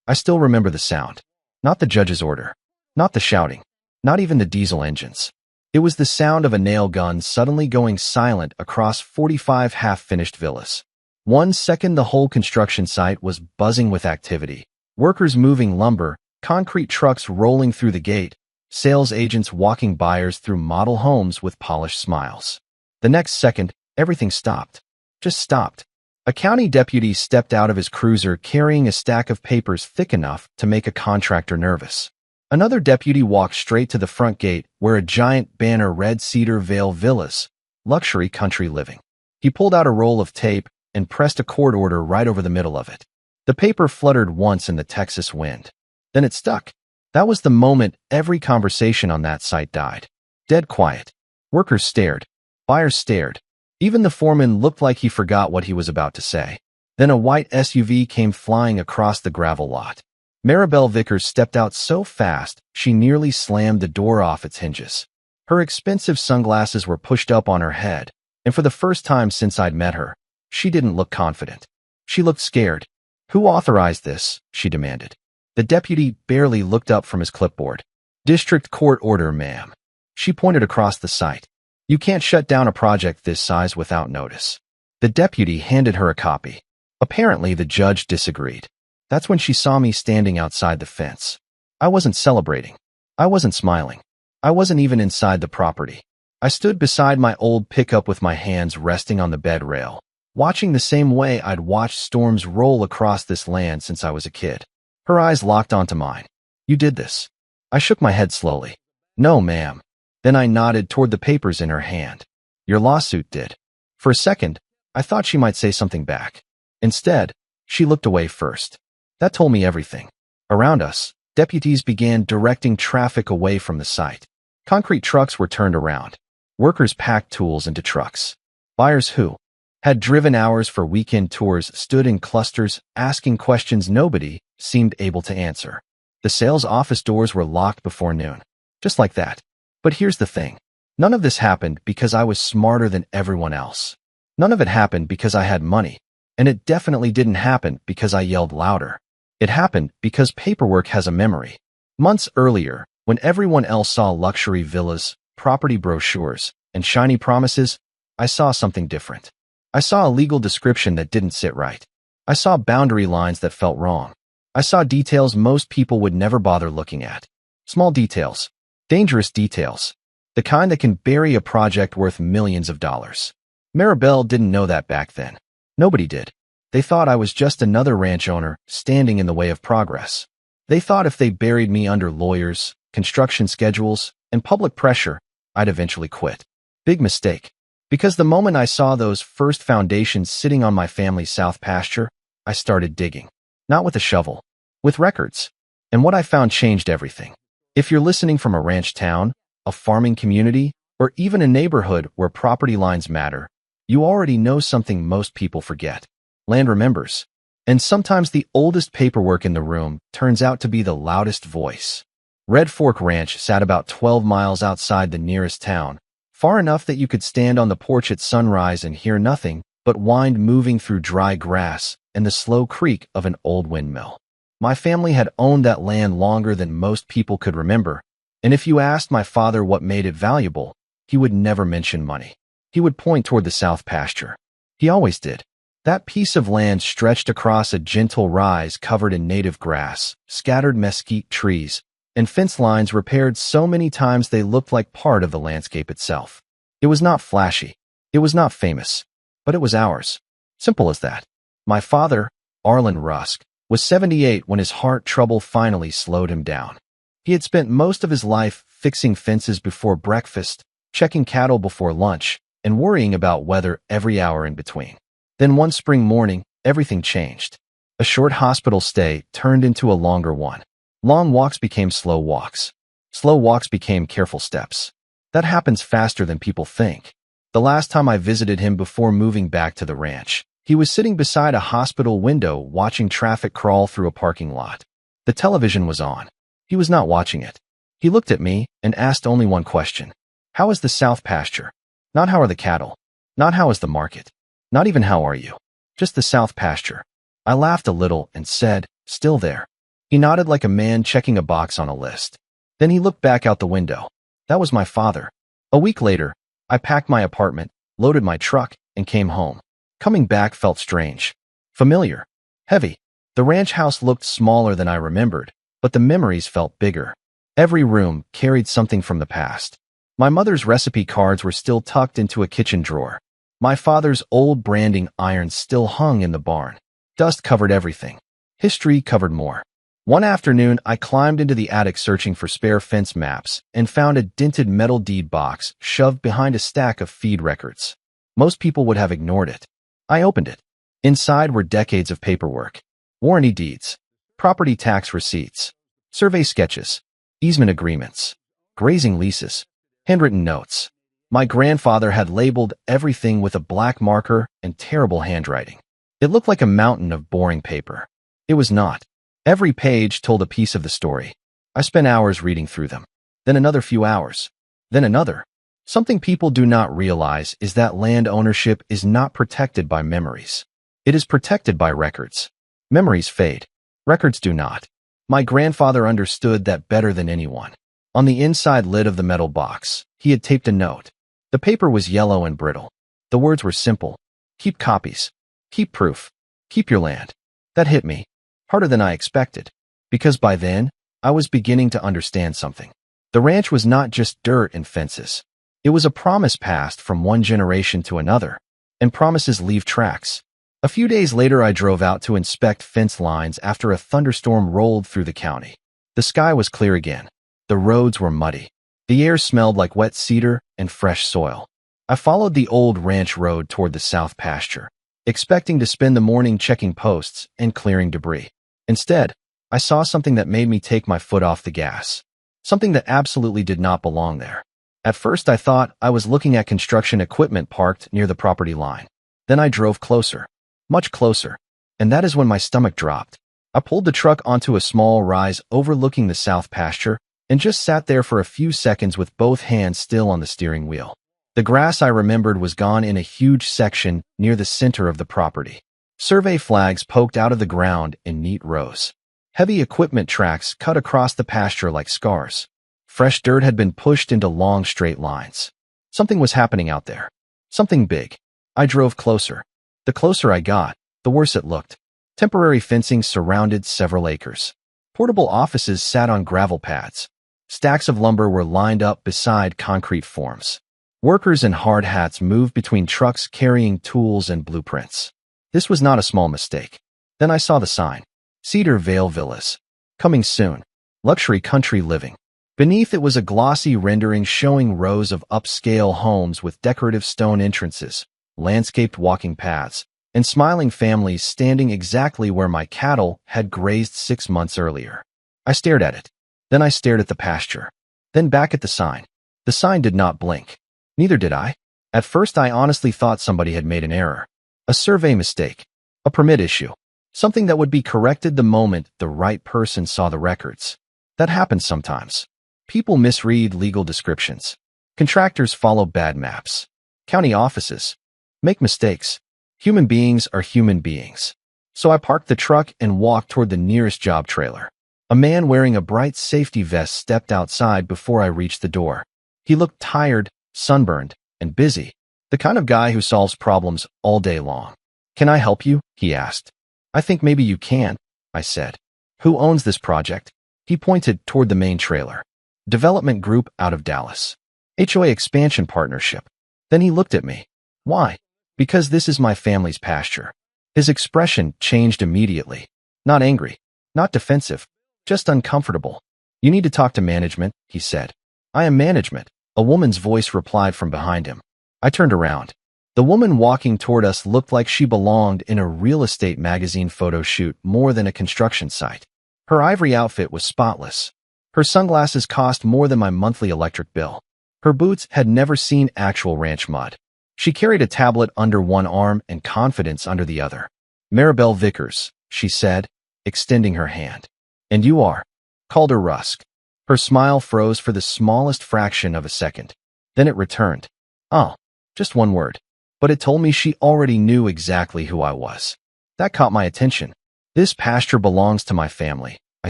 I still remember the sound. Not the judge's order. Not the shouting. Not even the diesel engines. It was the sound of a nail gun suddenly going silent across 45 half-finished villas. 1 second the whole construction site was buzzing with activity. Workers moving lumber, concrete trucks rolling through the gate, sales agents walking buyers through model homes with polished smiles. The next second, everything stopped. Just stopped. A county deputy stepped out of his cruiser carrying a stack of papers thick enough to make a contractor nervous. Another deputy walked straight to the front gate where a giant banner read Cedar Vale Villas, luxury country living. He pulled out a roll of tape and pressed a court order right over the middle of it. The paper fluttered once in the Texas wind. Then it stuck. That was the moment every conversation on that site died. Dead quiet. Workers stared. Buyers stared. Even the foreman looked like he forgot what he was about to say. Then a white SUV came flying across the gravel lot. Maribel Vickers stepped out so fast she nearly slammed the door off its hinges. Her expensive sunglasses were pushed up on her head, and for the first time since I'd met her, she didn't look confident. She looked scared. "Who authorized this?" she demanded. The deputy barely looked up from his clipboard. "District Court order, ma'am." She pointed across the site. "You can't shut down a project this size without notice." The deputy handed her a copy. Apparently, the judge disagreed. That's when she saw me standing outside the fence. I wasn't celebrating. I wasn't smiling. I wasn't even inside the property. I stood beside my old pickup with my hands resting on the bed rail, watching the same way I'd watched storms roll across this land since I was a kid. Her eyes locked onto mine. "You did this." I shook my head slowly. "No, ma'am." Then I nodded toward the papers in her hand. "Your lawsuit did." For a second, I thought she might say something back. Instead, she looked away first. That told me everything. Around us, deputies began directing traffic away from the site. Concrete trucks were turned around. Workers packed tools into trucks. Buyers who had driven hours for weekend tours stood in clusters asking questions nobody seemed able to answer. The sales office doors were locked before noon. Just like that. But here's the thing. None of this happened because I was smarter than everyone else. None of it happened because I had money. And it definitely didn't happen because I yelled louder. It happened because paperwork has a memory. Months earlier, when everyone else saw luxury villas, property brochures, and shiny promises, I saw something different. I saw a legal description that didn't sit right. I saw boundary lines that felt wrong. I saw details most people would never bother looking at. Small details. Dangerous details. The kind that can bury a project worth millions of dollars. Maribel didn't know that back then. Nobody did. They thought I was just another ranch owner standing in the way of progress. They thought if they buried me under lawyers, construction schedules, and public pressure, I'd eventually quit. Big mistake. Because the moment I saw those first foundations sitting on my family's south pasture, I started digging. Not with a shovel. With records. And what I found changed everything. If you're listening from a ranch town, a farming community, or even a neighborhood where property lines matter, you already know something most people forget. Land remembers. And sometimes the oldest paperwork in the room turns out to be the loudest voice. Red Fork Ranch sat about 12 miles outside the nearest town, far enough that you could stand on the porch at sunrise and hear nothing but wind moving through dry grass and the slow creak of an old windmill. My family had owned that land longer than most people could remember, and if you asked my father what made it valuable, he would never mention money. He would point toward the south pasture. He always did. That piece of land stretched across a gentle rise covered in native grass, scattered mesquite trees, and fence lines repaired so many times they looked like part of the landscape itself. It was not flashy. It was not famous. But it was ours. Simple as that. My father, Arlen Rusk, was 78 when his heart trouble finally slowed him down. He had spent most of his life fixing fences before breakfast, checking cattle before lunch, and worrying about weather every hour in between. Then one spring morning, everything changed. A short hospital stay turned into a longer one. Long walks became slow walks. Slow walks became careful steps. That happens faster than people think. The last time I visited him before moving back to the ranch, he was sitting beside a hospital window watching traffic crawl through a parking lot. The television was on. He was not watching it. He looked at me and asked only one question. How is the south pasture? Not how are the cattle. Not how is the market. Not even how are you. Just the south pasture. I laughed a little and said, still there. He nodded like a man checking a box on a list. Then he looked back out the window. That was my father. A week later, I packed my apartment, loaded my truck, and came home. Coming back felt strange. Familiar. Heavy. The ranch house looked smaller than I remembered, but the memories felt bigger. Every room carried something from the past. My mother's recipe cards were still tucked into a kitchen drawer. My father's old branding irons still hung in the barn. Dust covered everything. History covered more. One afternoon, I climbed into the attic searching for spare fence maps and found a dented metal deed box shoved behind a stack of feed records. Most people would have ignored it. I opened it. Inside were decades of paperwork. Warranty deeds, property tax receipts, survey sketches, easement agreements, grazing leases, handwritten notes. My grandfather had labeled everything with a black marker and terrible handwriting. It looked like a mountain of boring paper. It was not. Every page told a piece of the story. I spent hours reading through them. Then another few hours. Then another. Something people do not realize is that land ownership is not protected by memories. It is protected by records. Memories fade. Records do not. My grandfather understood that better than anyone. On the inside lid of the metal box, he had taped a note. The paper was yellow and brittle. The words were simple. Keep copies. Keep proof. Keep your land. That hit me. Harder than I expected. Because by then, I was beginning to understand something. The ranch was not just dirt and fences. It was a promise passed from one generation to another. And promises leave tracks. A few days later, I drove out to inspect fence lines after a thunderstorm rolled through the county. The sky was clear again. The roads were muddy. The air smelled like wet cedar and fresh soil. I followed the old ranch road toward the south pasture, expecting to spend the morning checking posts and clearing debris. Instead, I saw something that made me take my foot off the gas. Something that absolutely did not belong there. At first, I thought I was looking at construction equipment parked near the property line. Then I drove closer. Much closer. And that is when my stomach dropped. I pulled the truck onto a small rise overlooking the south pasture and just sat there for a few seconds with both hands still on the steering wheel. The grass I remembered was gone in a huge section near the center of the property. Survey flags poked out of the ground in neat rows. Heavy equipment tracks cut across the pasture like scars. Fresh dirt had been pushed into long straight lines. Something was happening out there. Something big. I drove closer. The closer I got, the worse it looked. Temporary fencing surrounded several acres. Portable offices sat on gravel pads. Stacks of lumber were lined up beside concrete forms. Workers in hard hats moved between trucks carrying tools and blueprints. This was not a small mistake. Then I saw the sign. Cedar Vale Villas. Coming soon. Luxury country living. Beneath it was a glossy rendering showing rows of upscale homes with decorative stone entrances, landscaped walking paths, and smiling families standing exactly where my cattle had grazed 6 months earlier. I stared at it. Then I stared at the pasture. Then back at the sign. The sign did not blink. Neither did I. At first, I honestly thought somebody had made an error. A survey mistake. A permit issue. Something that would be corrected the moment the right person saw the records. That happens sometimes. People misread legal descriptions. Contractors follow bad maps. County offices make mistakes. Human beings are human beings. So I parked the truck and walked toward the nearest job trailer. A man wearing a bright safety vest stepped outside before I reached the door. He looked tired, sunburned, and busy. The kind of guy who solves problems all day long. Can I help you? He asked. I think maybe you can, I said. Who owns this project? He pointed toward the main trailer. Development group out of Dallas. HOA expansion partnership. Then he looked at me. Why? Because this is my family's pasture. His expression changed immediately. Not angry. Not defensive. Just uncomfortable. You need to talk to management, he said. I am management, a woman's voice replied from behind him. I turned around. The woman walking toward us looked like she belonged in a real estate magazine photo shoot more than a construction site. Her ivory outfit was spotless. Her sunglasses cost more than my monthly electric bill. Her boots had never seen actual ranch mud. She carried a tablet under one arm and confidence under the other. Maribel Vickers, she said, extending her hand. And you are? Calder Rusk. Her smile froze for the smallest fraction of a second. Then it returned. Oh, just one word. But it told me she already knew exactly who I was. That caught my attention. This pasture belongs to my family. I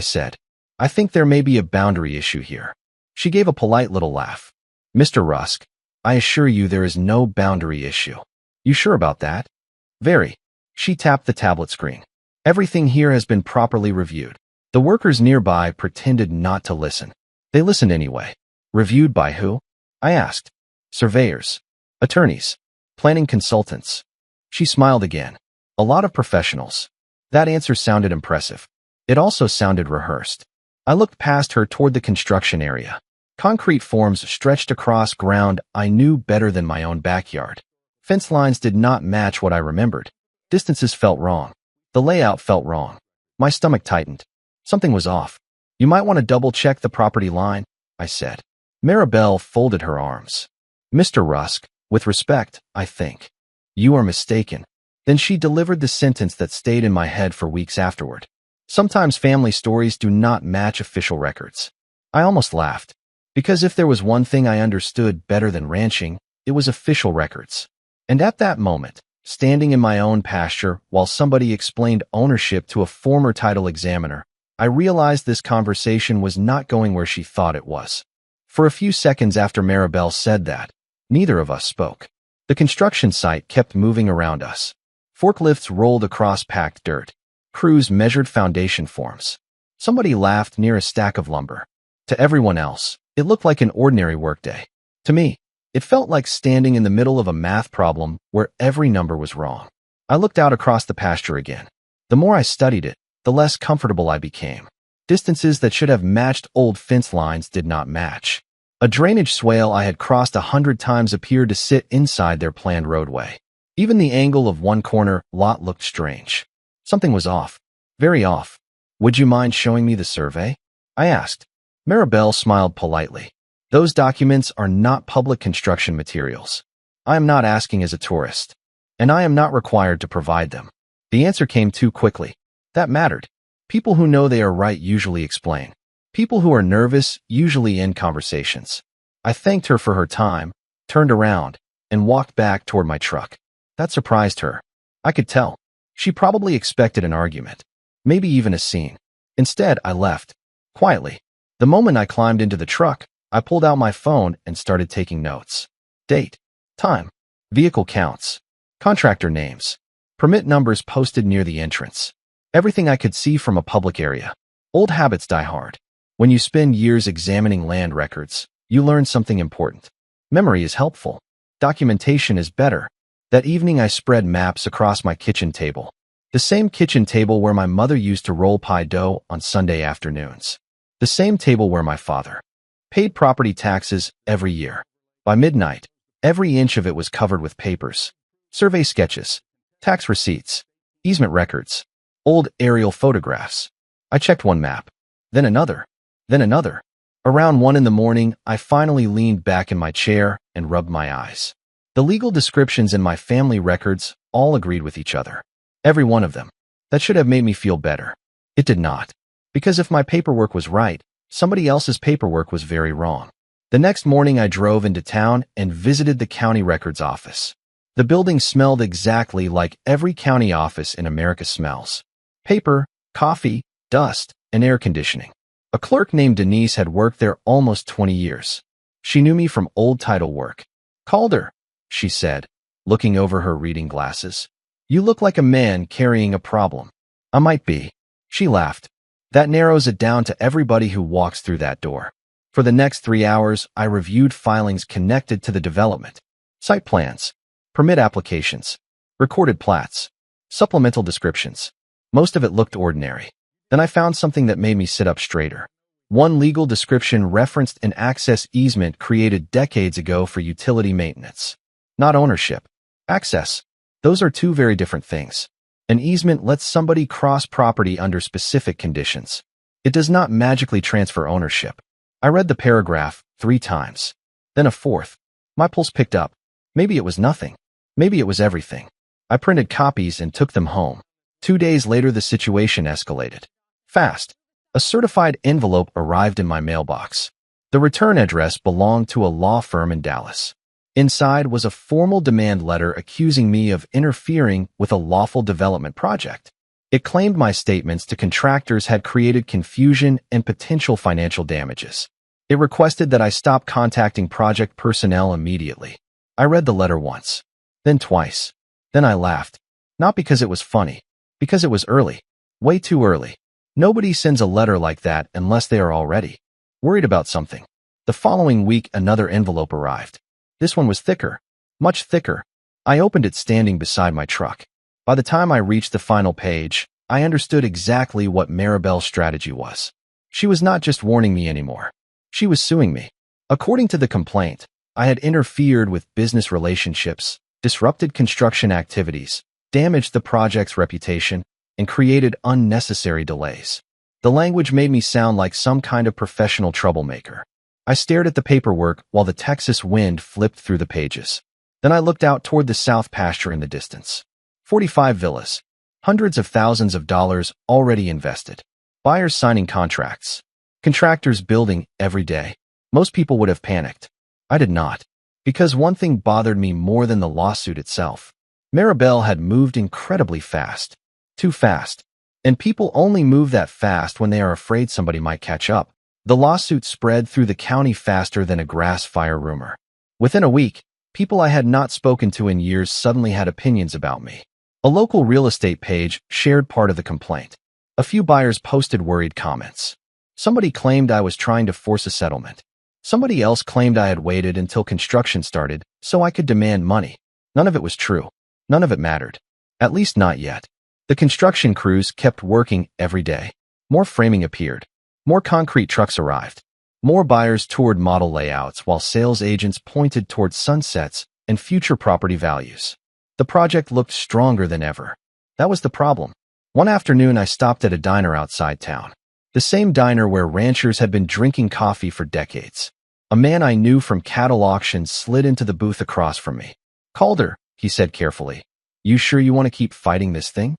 said. I think there may be a boundary issue here. She gave a polite little laugh. Mr. Rusk, I assure you there is no boundary issue. You sure about that? Very. She tapped the tablet screen. Everything here has been properly reviewed. The workers nearby pretended not to listen. They listened anyway. Reviewed by who? I asked. Surveyors. Attorneys. Planning consultants. She smiled again. A lot of professionals. That answer sounded impressive. It also sounded rehearsed. I looked past her toward the construction area. Concrete forms stretched across ground I knew better than my own backyard. Fence lines did not match what I remembered. Distances felt wrong. The layout felt wrong. My stomach tightened. Something was off. You might want to double-check the property line, I said. Maribel folded her arms. Mr. Rusk, with respect, I think. You are mistaken. Then she delivered the sentence that stayed in my head for weeks afterward. Sometimes family stories do not match official records. I almost laughed. Because if there was one thing I understood better than ranching, it was official records. And at that moment, standing in my own pasture while somebody explained ownership to a former title examiner, I realized this conversation was not going where she thought it was. For a few seconds after Maribel said that, neither of us spoke. The construction site kept moving around us. Forklifts rolled across packed dirt. Crews measured foundation forms. Somebody laughed near a stack of lumber. To everyone else, it looked like an ordinary workday. To me, it felt like standing in the middle of a math problem where every number was wrong. I looked out across the pasture again. The more I studied it, the less comfortable I became. Distances that should have matched old fence lines did not match. A drainage swale I had crossed 100 times appeared to sit inside their planned roadway. Even the angle of one corner lot looked strange. Something was off. Very off. Would you mind showing me the survey? I asked. Maribel smiled politely. Those documents are not public construction materials. I am not asking as a tourist. And I am not required to provide them. The answer came too quickly. That mattered. People who know they are right usually explain. People who are nervous usually end conversations. I thanked her for her time, turned around, and walked back toward my truck. That surprised her. I could tell. She probably expected an argument. Maybe even a scene. Instead, I left. Quietly. The moment I climbed into the truck, I pulled out my phone and started taking notes. Date. Time. Vehicle counts. Contractor names. Permit numbers posted near the entrance. Everything I could see from a public area. Old habits die hard. When you spend years examining land records, you learn something important. Memory is helpful. Documentation is better. That evening I spread maps across my kitchen table. The same kitchen table where my mother used to roll pie dough on Sunday afternoons. The same table where my father paid property taxes every year. By midnight, every inch of it was covered with papers. Survey sketches, tax receipts, easement records, old aerial photographs. I checked one map, then another, then another. Around 1 a.m, I finally leaned back in my chair and rubbed my eyes. The legal descriptions in my family records all agreed with each other. Every one of them. That should have made me feel better. It did not. Because if my paperwork was right, somebody else's paperwork was very wrong. The next morning I drove into town and visited the county records office. The building smelled exactly like every county office in America smells. Paper, coffee, dust, and air conditioning. A clerk named Denise had worked there almost 20 years. She knew me from old title work. Called her, she said, looking over her reading glasses. You look like a man carrying a problem. I might be. She laughed. That narrows it down to everybody who walks through that door. For the next 3 hours, I reviewed filings connected to the development. Site plans, permit applications, recorded plats, supplemental descriptions. Most of it looked ordinary. Then I found something that made me sit up straighter. One legal description referenced an access easement created decades ago for utility maintenance. Not ownership. Access. Those are two very different things. An easement lets somebody cross property under specific conditions. It does not magically transfer ownership. I read the paragraph 3 times. Then a fourth. My pulse picked up. Maybe it was nothing. Maybe it was everything. I printed copies and took them home. 2 days later, the situation escalated. Fast. A certified envelope arrived in my mailbox. The return address belonged to a law firm in Dallas. Inside was a formal demand letter accusing me of interfering with a lawful development project. It claimed my statements to contractors had created confusion and potential financial damages. It requested that I stop contacting project personnel immediately. I read the letter once, then twice. Then I laughed. Not because it was funny, because it was early. Way too early. Nobody sends a letter like that unless they are already worried about something. The following week, another envelope arrived. This one was thicker, much thicker. I opened it standing beside my truck. By the time I reached the final page, I understood exactly what Maribel's strategy was. She was not just warning me anymore. She was suing me. According to the complaint, I had interfered with business relationships, disrupted construction activities, damaged the project's reputation, and created unnecessary delays. The language made me sound like some kind of professional troublemaker. I stared at the paperwork while the Texas wind flipped through the pages. Then I looked out toward the south pasture in the distance. 45 villas. Hundreds of thousands of dollars already invested. Buyers signing contracts. Contractors building every day. Most people would have panicked. I did not. Because one thing bothered me more than the lawsuit itself. Maribel had moved incredibly fast. Too fast. And people only move that fast when they are afraid somebody might catch up. The lawsuit spread through the county faster than a grass fire rumor. Within a week, people I had not spoken to in years suddenly had opinions about me. A local real estate page shared part of the complaint. A few buyers posted worried comments. Somebody claimed I was trying to force a settlement. Somebody else claimed I had waited until construction started so I could demand money. None of it was true. None of it mattered. At least not yet. The construction crews kept working every day. More framing appeared. More concrete trucks arrived. More buyers toured model layouts while sales agents pointed towards sunsets and future property values. The project looked stronger than ever. That was the problem. One afternoon, I stopped at a diner outside town. The same diner where ranchers had been drinking coffee for decades. A man I knew from cattle auctions slid into the booth across from me. "Calder," he said carefully. "You sure you want to keep fighting this thing?"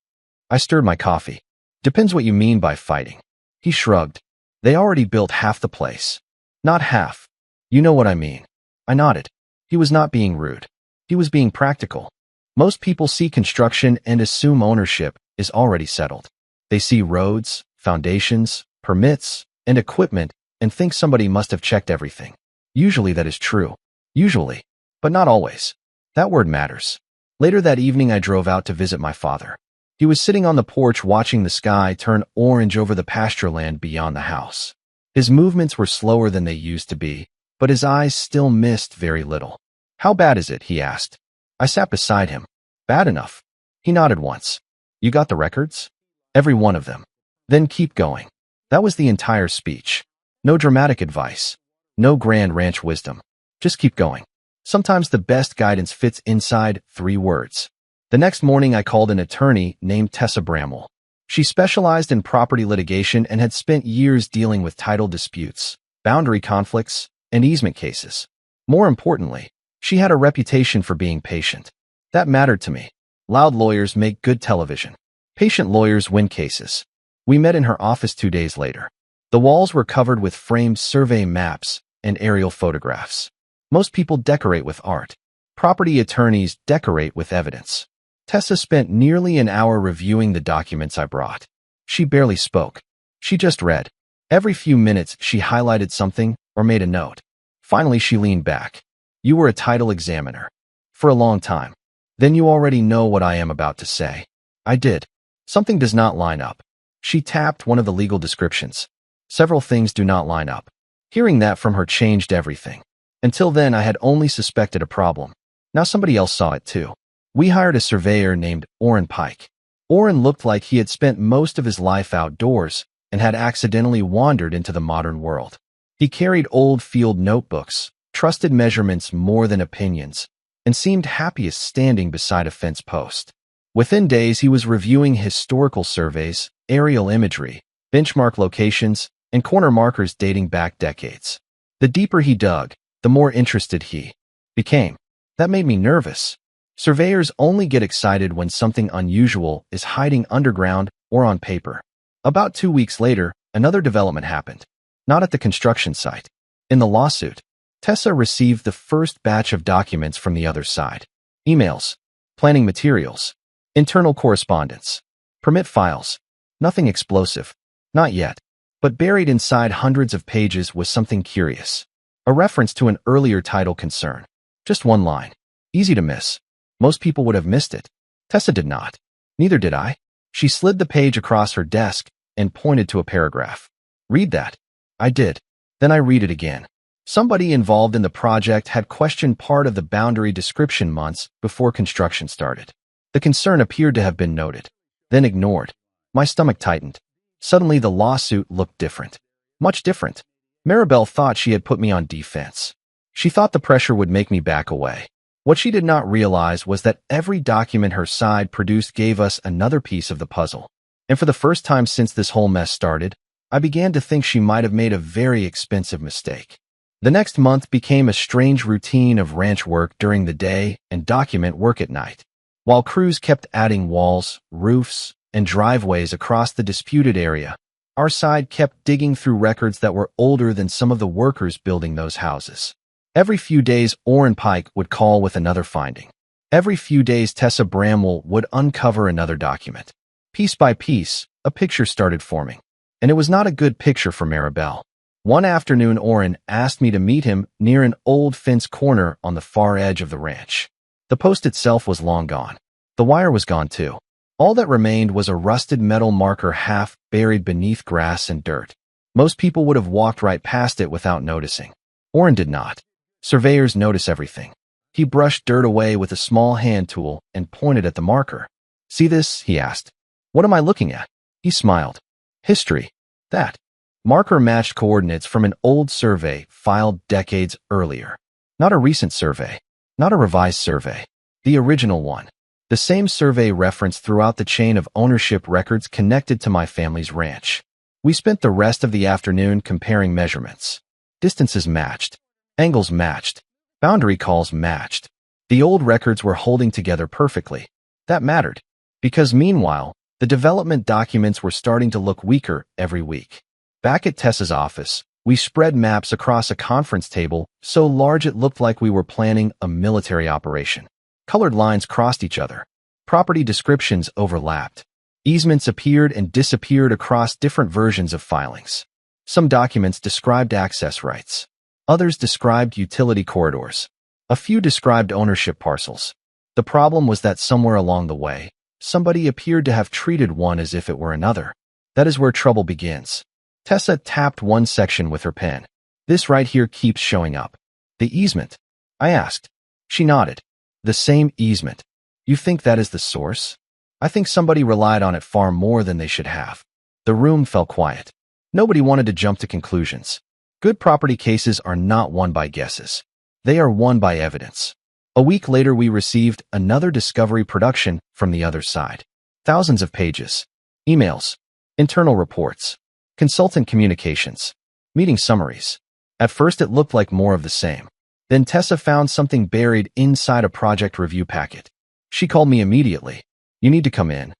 I stirred my coffee. "Depends what you mean by fighting." He shrugged. "They already built half the place." "Not half. You know what I mean." I nodded. He was not being rude. He was being practical. Most people see construction and assume ownership is already settled. They see roads, foundations, permits, and equipment and think somebody must have checked everything. Usually that is true. Usually. But not always. That word matters. Later that evening, I drove out to visit my father. He was sitting on the porch watching the sky turn orange over the pasture land beyond the house. His movements were slower than they used to be, but his eyes still missed very little. "How bad is it?" he asked. I sat beside him. "Bad enough." He nodded once. "You got the records?" "Every one of them." "Then keep going." That was the entire speech. No dramatic advice. No grand ranch wisdom. Just keep going. Sometimes the best guidance fits inside 3 words. The next morning, I called an attorney named Tessa Bramwell. She specialized in property litigation and had spent years dealing with title disputes, boundary conflicts, and easement cases. More importantly, she had a reputation for being patient. That mattered to me. Loud lawyers make good television. Patient lawyers win cases. We met in her office 2 days later. The walls were covered with framed survey maps and aerial photographs. Most people decorate with art. Property attorneys decorate with evidence. Tessa spent nearly an hour reviewing the documents I brought. She barely spoke. She just read. Every few minutes, she highlighted something or made a note. Finally, she leaned back. "You were a title examiner." "For a long time." "Then you already know what I am about to say." I did. "Something does not line up." She tapped one of the legal descriptions. "Several things do not line up." Hearing that from her changed everything. Until then, I had only suspected a problem. Now somebody else saw it too. We hired a surveyor named Orrin Pike. Orrin looked like he had spent most of his life outdoors and had accidentally wandered into the modern world. He carried old field notebooks, trusted measurements more than opinions, and seemed happiest standing beside a fence post. Within days, he was reviewing historical surveys, aerial imagery, benchmark locations, and corner markers dating back decades. The deeper he dug, the more interested he became. That made me nervous. Surveyors only get excited when something unusual is hiding underground or on paper. About 2 weeks later, another development happened. Not at the construction site. In the lawsuit, Tessa received the first batch of documents from the other side. Emails, planning materials, internal correspondence. Permit files. Nothing explosive. Not yet. But buried inside hundreds of pages was something curious. A reference to an earlier title concern. Just one line. Easy to miss. Most people would have missed it. Tessa did not. Neither did I. She slid the page across her desk and pointed to a paragraph. Read that. I did. Then I read it again. Somebody involved in the project had questioned part of the boundary description months before construction started. The concern appeared to have been noted, then ignored. My stomach tightened. Suddenly the lawsuit looked different. Much different. Maribel thought she had put me on defense. She thought the pressure would make me back away. What she did not realize was that every document her side produced gave us another piece of the puzzle. And for the first time since this whole mess started, I began to think she might have made a very expensive mistake. The next month became a strange routine of ranch work during the day and document work at night. While crews kept adding walls, roofs, and driveways across the disputed area, our side kept digging through records that were older than some of the workers building those houses. Every few days, Orrin Pike would call with another finding. Every few days, Tessa Bramwell would uncover another document. Piece by piece, a picture started forming. And it was not a good picture for Maribel. One afternoon, Orrin asked me to meet him near an old fence corner on the far edge of the ranch. The post itself was long gone. The wire was gone too. All that remained was a rusted metal marker half buried beneath grass and dirt. Most people would have walked right past it without noticing. Orrin did not. Surveyors notice everything. He brushed dirt away with a small hand tool and pointed at the marker. See this? He asked. What am I looking at? He smiled. History. That marker matched coordinates from an old survey filed decades earlier. Not a recent survey. Not a revised survey. The original one. The same survey referenced throughout the chain of ownership records connected to my family's ranch. We spent the rest of the afternoon comparing measurements. Distances matched. Angles matched. Boundary calls matched. The old records were holding together perfectly. That mattered. Because meanwhile, the development documents were starting to look weaker every week. Back at Tessa's office, we spread maps across a conference table so large it looked like we were planning a military operation. Colored lines crossed each other. Property descriptions overlapped. Easements appeared and disappeared across different versions of filings. Some documents described access rights. Others described utility corridors. A few described ownership parcels. The problem was that somewhere along the way, somebody appeared to have treated one as if it were another. That is where trouble begins. Tessa tapped one section with her pen. This right here keeps showing up. The easement? I asked. She nodded. The same easement. You think that is the source? I think somebody relied on it far more than they should have. The room fell quiet. Nobody wanted to jump to conclusions. Good property cases are not won by guesses. They are won by evidence. A week later, we received another discovery production from the other side. Thousands of pages. Emails. Internal reports. Consultant communications. Meeting summaries. At first, it looked like more of the same. Then Tessa found something buried inside a project review packet. She called me immediately. You need to come in.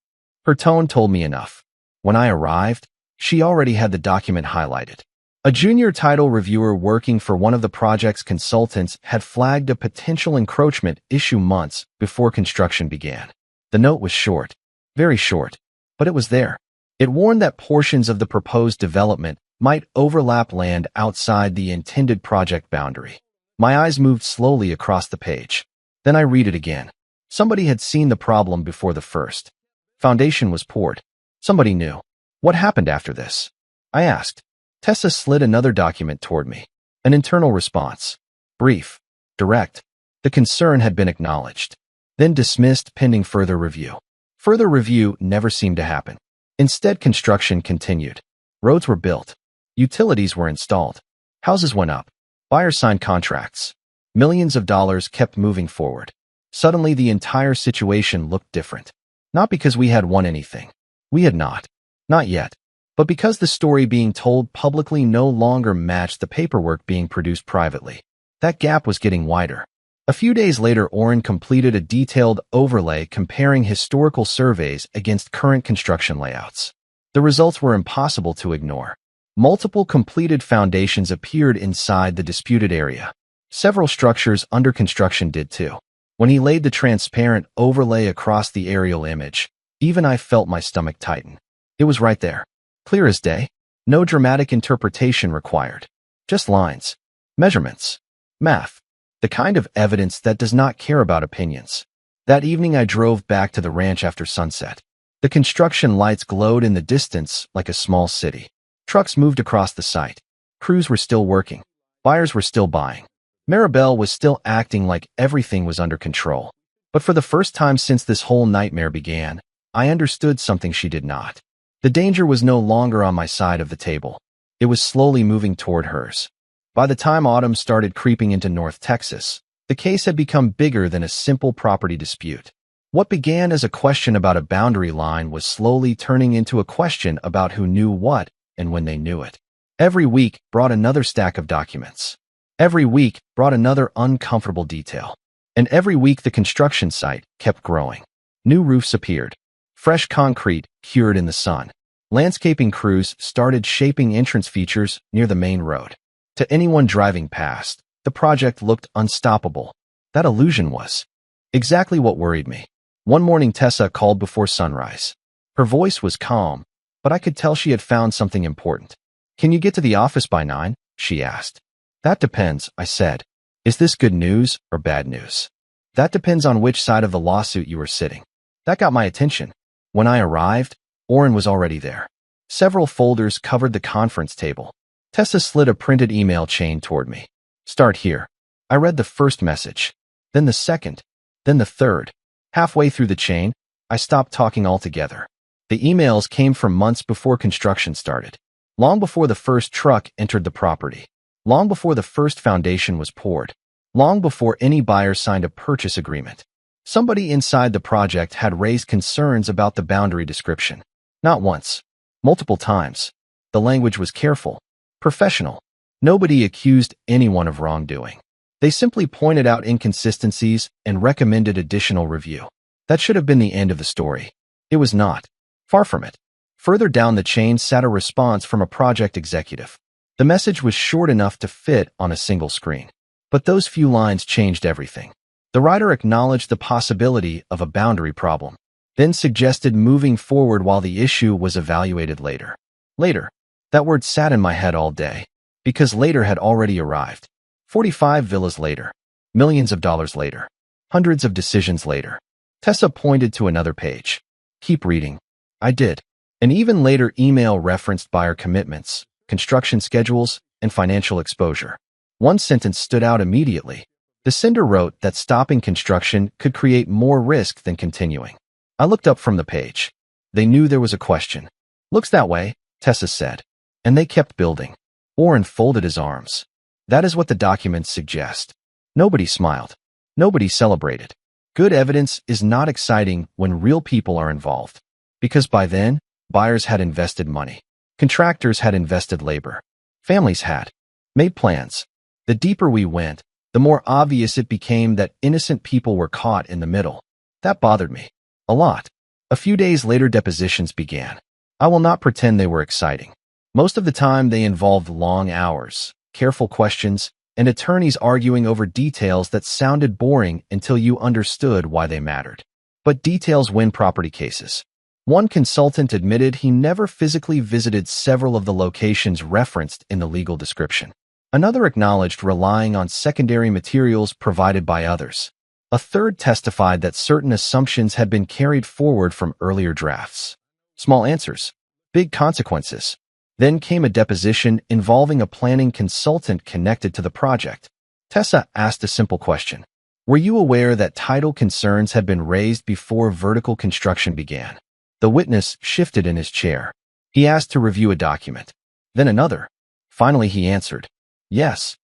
Her tone told me enough. When I arrived, she already had the document highlighted. A junior title reviewer working for one of the project's consultants had flagged a potential encroachment issue months before construction began. The note was short, very short, but it was there. It warned that portions of the proposed development might overlap land outside the intended project boundary. My eyes moved slowly across the page. Then I read it again. Somebody had seen the problem before the first. Foundation was poured. Somebody knew. What happened after this? I asked. Tessa slid another document toward me. An internal response. Brief. Direct. The concern had been acknowledged. Then dismissed pending further review. Further review never seemed to happen. Instead, construction continued. Roads were built. Utilities were installed. Houses went up. Buyers signed contracts. Millions of dollars kept moving forward. Suddenly, the entire situation looked different. Not because we had won anything. We had not. Not yet. But because the story being told publicly no longer matched the paperwork being produced privately. That gap was getting wider. A few days later, Orrin completed a detailed overlay comparing historical surveys against current construction layouts. The results were impossible to ignore. Multiple completed foundations appeared inside the disputed area. Several structures under construction did too. When he laid the transparent overlay across the aerial image, Even I felt my stomach tighten. It was right there. Clear as day. No dramatic interpretation required. Just lines. Measurements. Math. The kind of evidence that does not care about opinions. That evening I drove back to the ranch after sunset. The construction lights glowed in the distance like a small city. Trucks moved across the site. Crews were still working. Buyers were still buying. Maribel was still acting like everything was under control. But for the first time since this whole nightmare began, I understood something she did not. The danger was no longer on my side of the table. It was slowly moving toward hers. By the time autumn started creeping into North Texas, the case had become bigger than a simple property dispute. What began as a question about a boundary line was slowly turning into a question about who knew what and when they knew it. Every week brought another stack of documents. Every week brought another uncomfortable detail. And every week the construction site kept growing. New roofs appeared. Fresh concrete cured in the sun. Landscaping crews started shaping entrance features near the main road. To anyone driving past, the project looked unstoppable. That illusion was exactly what worried me. One morning Tessa called before sunrise. Her voice was calm, but I could tell she had found something important. "Can you get to the office by 9?" she asked. "That depends," I said. "Is this good news or bad news?" "That depends on which side of the lawsuit you are sitting." That got my attention. When I arrived, Orrin was already there. Several folders covered the conference table. Tessa slid a printed email chain toward me. "Start here." I read the first message, then the second, then the third. Halfway through the chain, I stopped talking altogether. The emails came from months before construction started, long before the first truck entered the property, long before the first foundation was poured, long before any buyer signed a purchase agreement. Somebody inside the project had raised concerns about the boundary description. Not once, multiple times. The language was careful, professional. Nobody accused anyone of wrongdoing. They simply pointed out inconsistencies and recommended additional review. That should have been the end of the story. It was not. Far from it. Further down the chain sat a response from a project executive. The message was short enough to fit on a single screen. But those few lines changed everything. The writer acknowledged the possibility of a boundary problem, then suggested moving forward while the issue was evaluated later. Later. That word sat in my head all day, because later had already arrived. 45 villas later. Millions of dollars later. Hundreds of decisions later. Tessa pointed to another page. "Keep reading." I did. An even later email referenced buyer commitments, construction schedules, and financial exposure. One sentence stood out immediately. The sender wrote that stopping construction could create more risk than continuing. I looked up from the page. They knew there was a question. "Looks that way," Tessa said. And they kept building. Orrin folded his arms. That is what the documents suggest. Nobody smiled. Nobody celebrated. Good evidence is not exciting when real people are involved. Because by then, buyers had invested money. Contractors had invested labor. Families had made plans. The deeper we went, the more obvious it became that innocent people were caught in the middle. That bothered me. A lot. A few days later, depositions began. I will not pretend they were exciting. Most of the time, they involved long hours, careful questions, and attorneys arguing over details that sounded boring until you understood why they mattered. But details win property cases. One consultant admitted he never physically visited several of the locations referenced in the legal description. Another acknowledged relying on secondary materials provided by others. A third testified that certain assumptions had been carried forward from earlier drafts. Small answers, big consequences. Then came a deposition involving a planning consultant connected to the project. Tessa asked a simple question. "Were you aware that title concerns had been raised before vertical construction began?" The witness shifted in his chair. He asked to review a document. Then another. Finally, he answered, "Yes."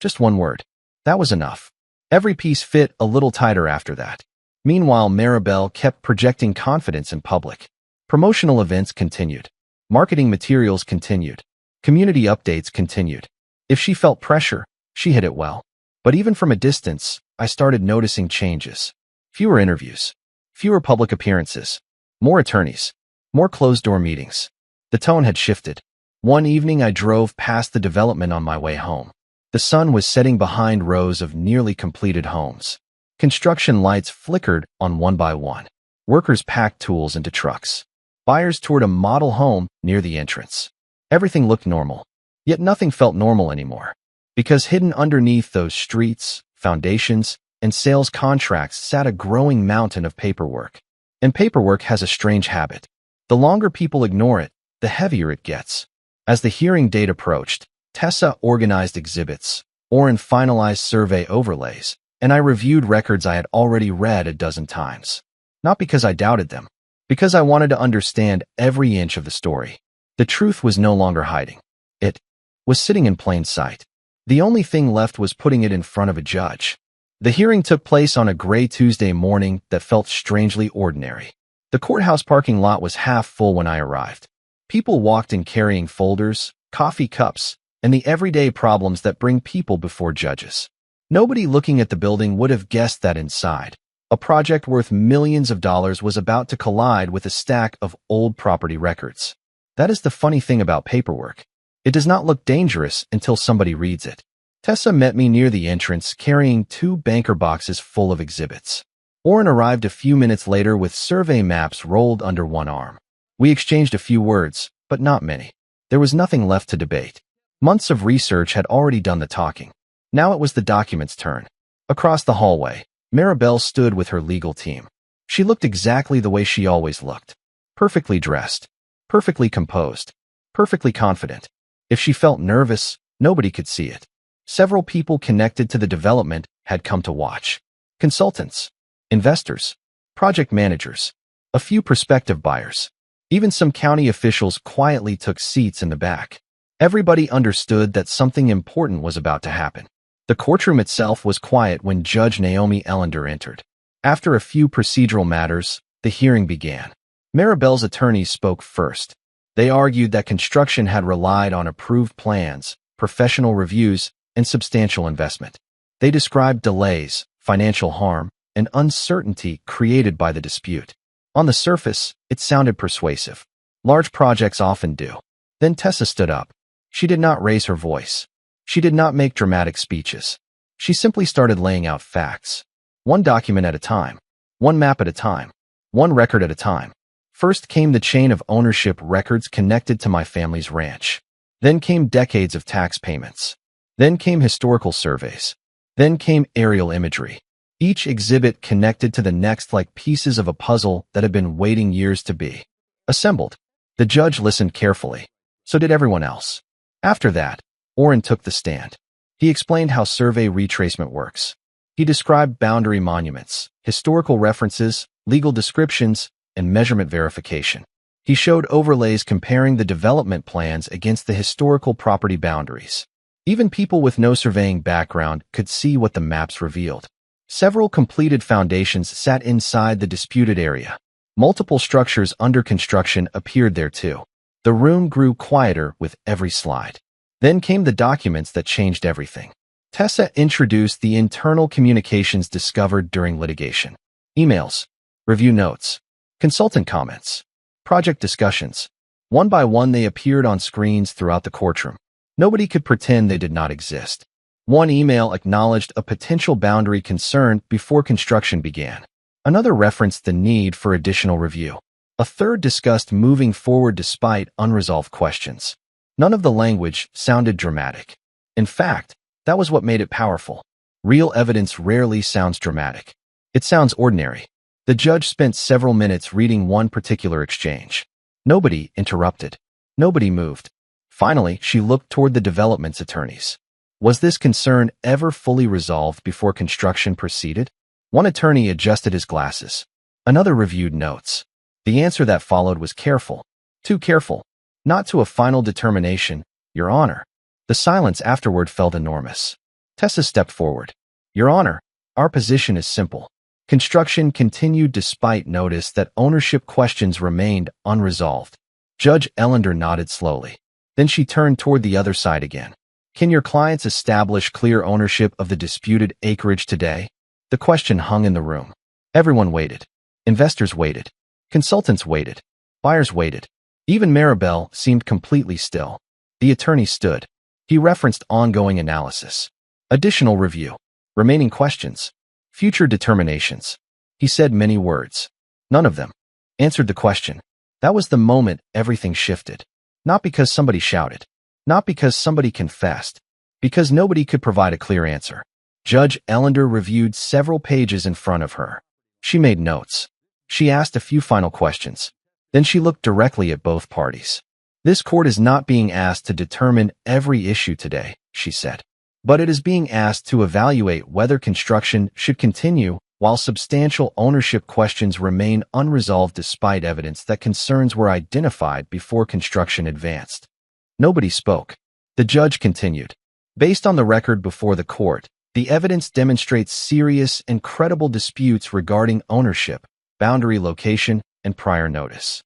Just one word. That was enough. Every piece fit a little tighter after that. Meanwhile, Maribel kept projecting confidence in public. Promotional events continued. Marketing materials continued. Community updates continued. If she felt pressure, she hid it well. But even from a distance, I started noticing changes. Fewer interviews. Fewer public appearances. More attorneys. More closed-door meetings. The tone had shifted. One evening I drove past the development on my way home. The sun was setting behind rows of nearly completed homes. Construction lights flickered on one by one. Workers packed tools into trucks. Buyers toured a model home near the entrance. Everything looked normal, yet nothing felt normal anymore. Because hidden underneath those streets, foundations, and sales contracts sat a growing mountain of paperwork. And paperwork has a strange habit. The longer people ignore it, the heavier it gets. As the hearing date approached, Tessa organized exhibits, Orrin finalized survey overlays, and I reviewed records I had already read a dozen times. Not because I doubted them, because I wanted to understand every inch of the story. The truth was no longer hiding. It was sitting in plain sight. The only thing left was putting it in front of a judge. The hearing took place on a gray Tuesday morning that felt strangely ordinary. The courthouse parking lot was half full when I arrived. People walked in carrying folders, coffee cups, and the everyday problems that bring people before judges. Nobody looking at the building would have guessed that inside, a project worth millions of dollars was about to collide with a stack of old property records. That is the funny thing about paperwork. It does not look dangerous until somebody reads it. Tessa met me near the entrance carrying 2 banker boxes full of exhibits. Orrin arrived a few minutes later with survey maps rolled under one arm. We exchanged a few words, but not many. There was nothing left to debate. Months of research had already done the talking. Now it was the document's turn. Across the hallway, Maribel stood with her legal team. She looked exactly the way she always looked. Perfectly dressed. Perfectly composed. Perfectly confident. If she felt nervous, nobody could see it. Several people connected to the development had come to watch. Consultants, investors, project managers, a few prospective buyers. Even some county officials quietly took seats in the back. Everybody understood that something important was about to happen. The courtroom itself was quiet when Judge Naomi Ellender entered. After a few procedural matters, the hearing began. Maribel's attorneys spoke first. They argued that construction had relied on approved plans, professional reviews, and substantial investment. They described delays, financial harm, and uncertainty created by the dispute. On the surface, it sounded persuasive. Large projects often do. Then Tessa stood up. She did not raise her voice. She did not make dramatic speeches. She simply started laying out facts. One document at a time. One map at a time. One record at a time. First came the chain of ownership records connected to my family's ranch. Then came decades of tax payments. Then came historical surveys. Then came aerial imagery. Each exhibit connected to the next like pieces of a puzzle that had been waiting years to be assembled. The judge listened carefully. So did everyone else. After that, Orrin took the stand. He explained how survey retracement works. He described boundary monuments, historical references, legal descriptions, and measurement verification. He showed overlays comparing the development plans against the historical property boundaries. Even people with no surveying background could see what the maps revealed. Several completed foundations sat inside the disputed area. Multiple structures under construction appeared there too. The room grew quieter with every slide. Then came the documents that changed everything. Tessa introduced the internal communications discovered during litigation. Emails, review notes, consultant comments, project discussions. One by one they appeared on screens throughout the courtroom. Nobody could pretend they did not exist. One email acknowledged a potential boundary concern before construction began. Another referenced the need for additional review. A third discussed moving forward despite unresolved questions. None of the language sounded dramatic. In fact, that was what made it powerful. Real evidence rarely sounds dramatic. It sounds ordinary. The judge spent several minutes reading one particular exchange. Nobody interrupted. Nobody moved. Finally, she looked toward the development's attorneys. Was this concern ever fully resolved before construction proceeded? One attorney adjusted his glasses. Another reviewed notes. The answer that followed was careful. Too careful. Not to a final determination, Your Honor. The silence afterward felt enormous. Tessa stepped forward. Your Honor, our position is simple. Construction continued despite notice that ownership questions remained unresolved. Judge Ellender nodded slowly. Then she turned toward the other side again. Can your clients establish clear ownership of the disputed acreage today? The question hung in the room. Everyone waited. Investors waited. Consultants waited. Buyers waited. Even Maribel seemed completely still. The attorney stood. He referenced ongoing analysis. Additional review. Remaining questions. Future determinations. He said many words. None of them answered the question. That was the moment everything shifted. Not because somebody shouted. Not because somebody confessed. Because nobody could provide a clear answer. Judge Ellender reviewed several pages in front of her. She made notes. She asked a few final questions. Then she looked directly at both parties. This court is not being asked to determine every issue today, she said. But it is being asked to evaluate whether construction should continue while substantial ownership questions remain unresolved despite evidence that concerns were identified before construction advanced. Nobody spoke. The judge continued. Based on the record before the court, the evidence demonstrates serious and credible disputes regarding ownership, boundary location, and prior notice.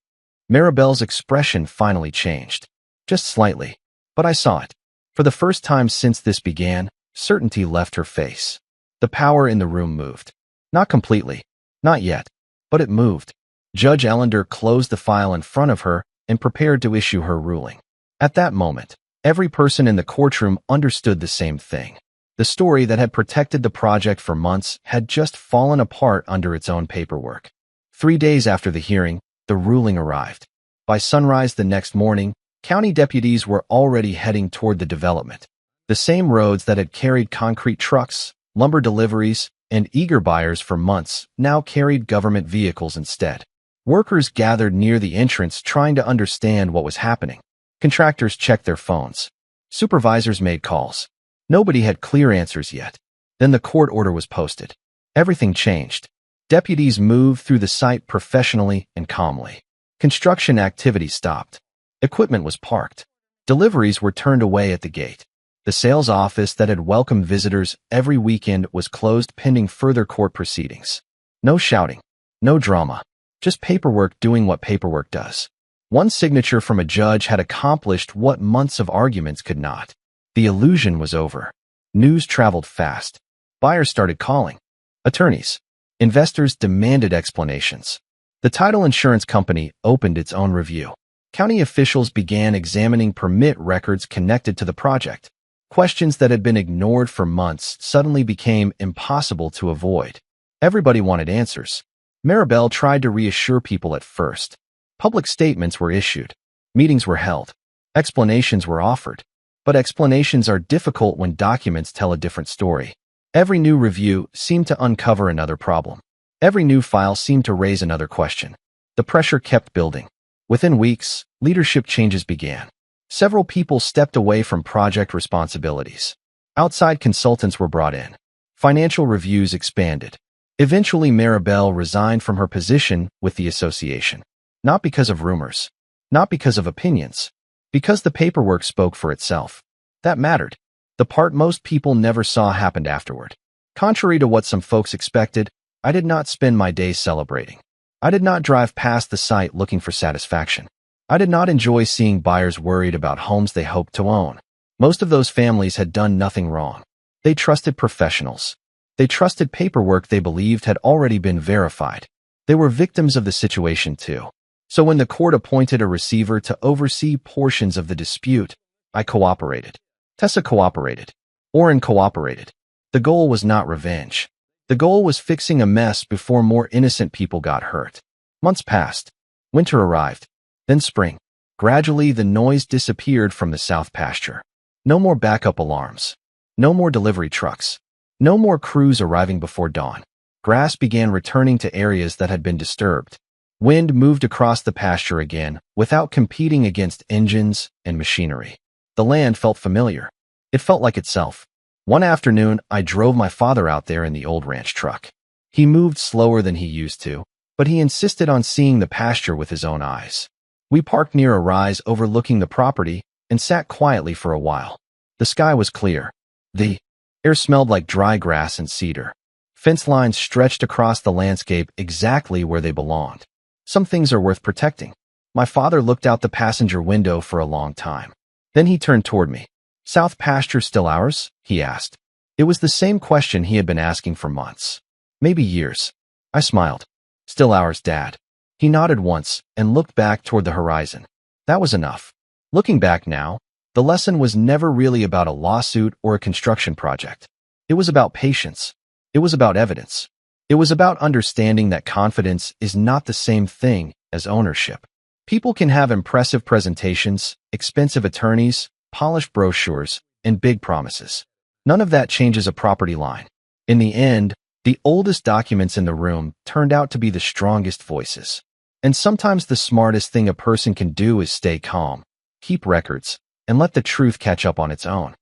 Maribel's expression finally changed. Just slightly. But I saw it. For the first time since this began, certainty left her face. The power in the room moved. Not completely. Not yet. But it moved. Judge Ellender closed the file in front of her and prepared to issue her ruling. At that moment, every person in the courtroom understood the same thing. The story that had protected the project for months had just fallen apart under its own paperwork. 3 days after the hearing, the ruling arrived. By sunrise the next morning, county deputies were already heading toward the development. The same roads that had carried concrete trucks, lumber deliveries, and eager buyers for months now carried government vehicles instead. Workers gathered near the entrance trying to understand what was happening. Contractors checked their phones. Supervisors made calls. Nobody had clear answers yet. Then the court order was posted. Everything changed. Deputies moved through the site professionally and calmly. Construction activity stopped. Equipment was parked. Deliveries were turned away at the gate. The sales office that had welcomed visitors every weekend was closed pending further court proceedings. No shouting. No drama. Just paperwork doing what paperwork does. One signature from a judge had accomplished what months of arguments could not. The illusion was over. News traveled fast. Buyers started calling. Attorneys. Investors demanded explanations. The title insurance company opened its own review. County officials began examining permit records connected to the project. Questions that had been ignored for months suddenly became impossible to avoid. Everybody wanted answers. Maribel tried to reassure people at first. Public statements were issued. Meetings were held. Explanations were offered. But explanations are difficult when documents tell a different story. Every new review seemed to uncover another problem. Every new file seemed to raise another question. The pressure kept building. Within weeks, leadership changes began. Several people stepped away from project responsibilities. Outside consultants were brought in. Financial reviews expanded. Eventually, Maribel resigned from her position with the association. Not because of rumors. Not because of opinions. Because the paperwork spoke for itself. That mattered. The part most people never saw happened afterward. Contrary to what some folks expected, I did not spend my days celebrating. I did not drive past the site looking for satisfaction. I did not enjoy seeing buyers worried about homes they hoped to own. Most of those families had done nothing wrong. They trusted professionals. They trusted paperwork they believed had already been verified. They were victims of the situation too. So when the court appointed a receiver to oversee portions of the dispute, I cooperated. Tessa cooperated. Orrin cooperated. The goal was not revenge. The goal was fixing a mess before more innocent people got hurt. Months passed. Winter arrived. Then spring. Gradually, the noise disappeared from the south pasture. No more backup alarms. No more delivery trucks. No more crews arriving before dawn. Grass began returning to areas that had been disturbed. Wind moved across the pasture again, without competing against engines and machinery. The land felt familiar. It felt like itself. One afternoon, I drove my father out there in the old ranch truck. He moved slower than he used to, but he insisted on seeing the pasture with his own eyes. We parked near a rise overlooking the property and sat quietly for a while. The sky was clear. The air smelled like dry grass and cedar. Fence lines stretched across the landscape exactly where they belonged. Some things are worth protecting. My father looked out the passenger window for a long time. Then he turned toward me. South pasture still ours? He asked. It was the same question he had been asking for months. Maybe years. I smiled. Still ours, Dad. He nodded once and looked back toward the horizon. That was enough. Looking back now, the lesson was never really about a lawsuit or a construction project. It was about patience. It was about evidence. It was about understanding that confidence is not the same thing as ownership. People can have impressive presentations, expensive attorneys, polished brochures, and big promises. None of that changes a property line. In the end, the oldest documents in the room turned out to be the strongest voices. And sometimes the smartest thing a person can do is stay calm, keep records, and let the truth catch up on its own.